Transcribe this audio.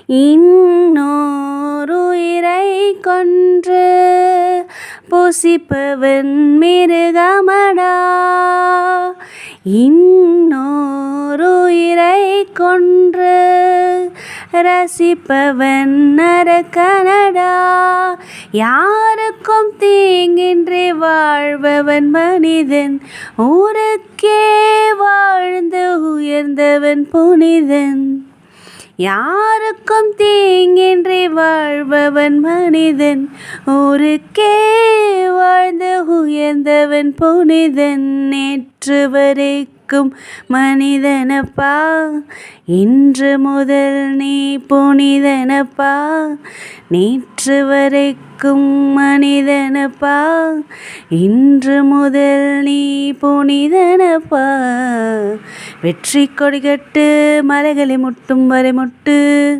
இன்னோருயிரைக் கொன்று புசிப்பவன் மிருகமடா. இன்னோருயிரைக் கொன்று ரசிப்பவன் நரகனடா. யாருக்கும் தீங்கின்றி வாழ்பவன் மனிதன், ஊருக்கே வாழ்ந்து உயர்ந்தவன் புனிதன். யாருக்கும் தீங்கின்றி வாழ்பவன் மனிதன், ஊருக்கே வாழ்ந்து உயர்ந்தவன் புனிதன். நேற்று வரைக்கும் மனிதனப்பா, இன்று முதல் நீ புனிதனப்பா. நேற்று வரைக்கும் மனிதனப்பா, இன்று முதல் நீ புனிதனப்பா. வெற்றி கொடி கட்டு, மலைகளை முட்டும் வரை முட்டு.